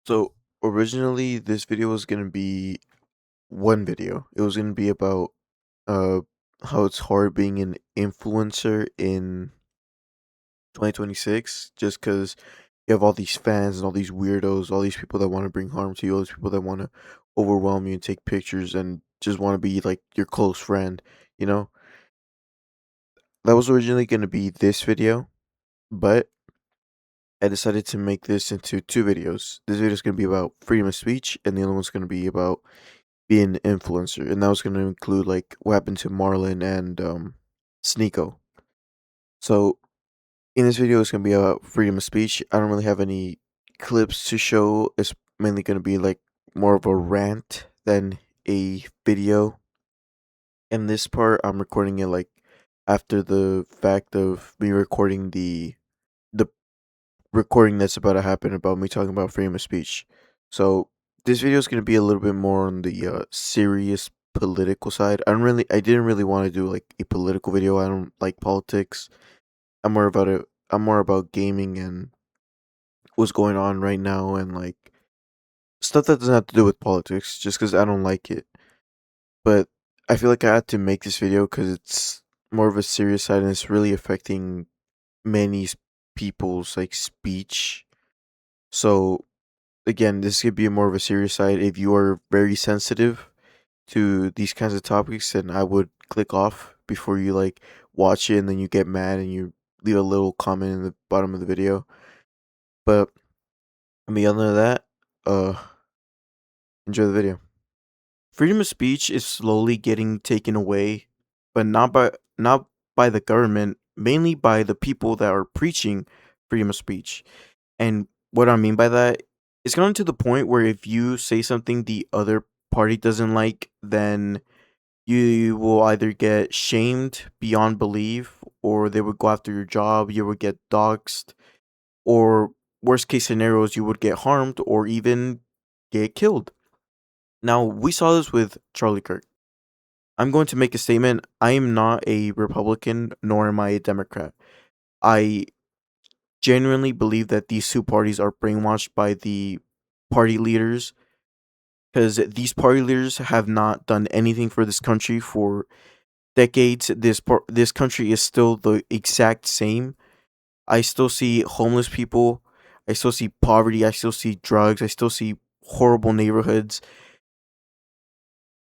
So originally, this video was gonna be one video. It was gonna be about uh how it's hard being an influencer in 2026, just because you have all these fans and all these weirdos, all these people that want to bring harm to you, all these people that want to overwhelm you and take pictures and just want to be like your close friend. You know, that was originally gonna be this video, but I decided to make this into two videos. This video is gonna be about freedom of speech, and the other one's gonna be about be an influencer, and that was going to include like what happened to Marlon and Sneeko. So in this video, it's going to be about freedom of speech. I don't really have any clips to show. It's mainly going to be like more of a rant than a video. And this part, I'm recording it like after the fact of me recording the recording that's about to happen about me talking about freedom of speech. So this video is going to be a little bit more on the serious political side. I didn't really want to do like a political video. I don't like politics. I'm more about it. I'm more about gaming and what's going on right now and like stuff that doesn't have to do with politics. Just because I don't like it. But I feel like I had to make this video because it's more of a serious side and it's really affecting many people's like speech. So again, this could be more of a serious side. If you are very sensitive to these kinds of topics, then I would click off before you like watch it and then you get mad and you leave a little comment in the bottom of the video. But beyond that, uh enjoy the video. Freedom of speech is slowly getting taken away, but not by the government, mainly by the people that are preaching freedom of speech. And what I mean by that, it's gotten to the point where if you say something the other party doesn't like, then you will either get shamed beyond belief, or they would go after your job, you would get doxxed, or worst case scenarios, you would get harmed or even get killed. Now, we saw this with Charlie Kirk. I'm going to make a statement. I am not a Republican, nor am I a Democrat. I genuinely believe that these two parties are brainwashed by the party leaders because these party leaders have not done anything for this country for decades. This country is still the exact same. I still see homeless people. I still see poverty. I still see drugs. I still see horrible neighborhoods.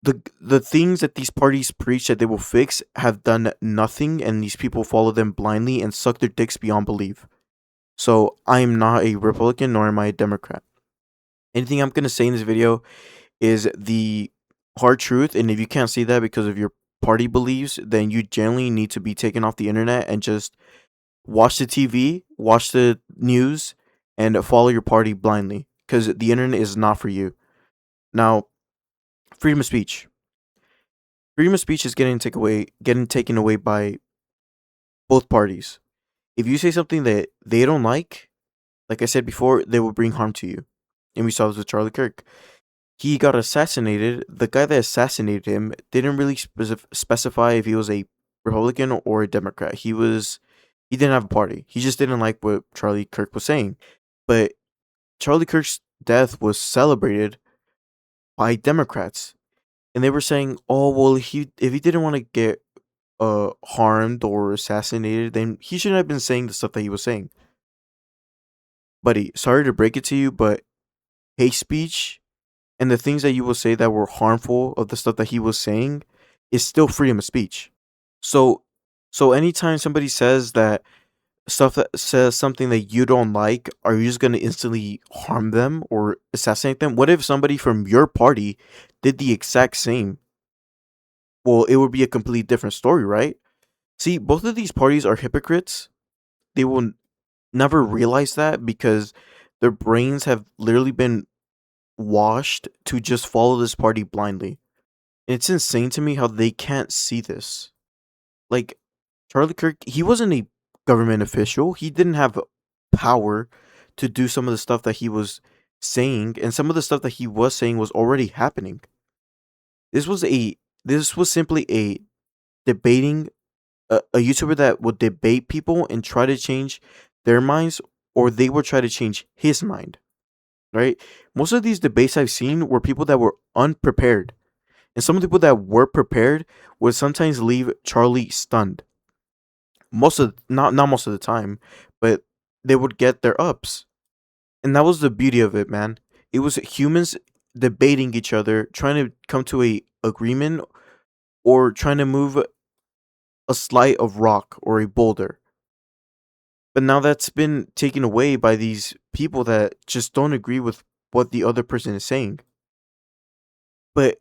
The things that these parties preach that they will fix have done nothing, and these people follow them blindly and suck their dicks beyond belief. So I am not a Republican nor am I a Democrat. Anything I'm gonna say in this video is the hard truth, and if you can't see that because of your party beliefs, then you generally need to be taken off the internet and just watch the TV, watch the news, and follow your party blindly because the internet is not for you. Now, freedom of speech. Freedom of speech is getting taken away by both parties. If you say something that they don't like I said before, they will bring harm to you. And we saw this with Charlie Kirk. He got assassinated. The guy that assassinated him didn't really specify if he was a Republican or a Democrat. He didn't have a party. He just didn't like what Charlie Kirk was saying. But Charlie Kirk's death was celebrated by Democrats, and they were saying, "Oh well, if he didn't want to get harmed or assassinated, then he shouldn't have been saying the stuff that he was saying." Buddy, sorry to break it to you, but hate speech and the things that you will say that were harmful of the stuff that he was saying is still freedom of speech. So so anytime somebody says that stuff that says something that you don't like, are you just gonna instantly harm them or assassinate them? What if somebody from your party did the exact same? Well, it would be a completely different story, right? See, both of these parties are hypocrites. They will never realize that because their brains have literally been washed to just follow this party blindly. And it's insane to me how they can't see this. Like, Charlie Kirk, he wasn't a government official. He didn't have power to do some of the stuff that he was saying, and some of the stuff that he was saying was already happening. This was a this was simply a debating a YouTuber that would debate people and try to change their minds, or they would try to change his mind. right? Most of these debates I've seen were people that were unprepared. And some of the people that were prepared would sometimes leave Charlie stunned. Most of not most of the time, but they would get their ups. And that was the beauty of it, man. It was humans debating each other, trying to come to a agreement or trying to move a slight of rock or a boulder. But now that's been taken away by these people that just don't agree with what the other person is saying. But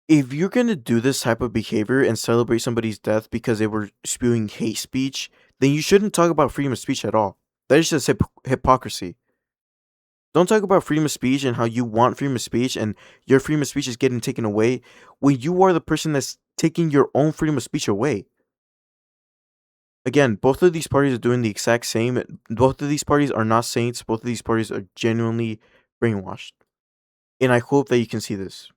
if you're gonna do this type of behavior and celebrate somebody's death because they were spewing hate speech, then you shouldn't talk about freedom of speech at all. That is just hypocrisy. Don't talk about freedom of speech and how you want freedom of speech and your freedom of speech is getting taken away when you are the person that's taking your own freedom of speech away. Again, both of these parties are doing the exact same. Both of these parties are not saints. Both of these parties are genuinely brainwashed. And I hope that you can see this.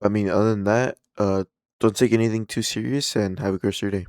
I mean, other than that, don't take anything too serious and have a great day.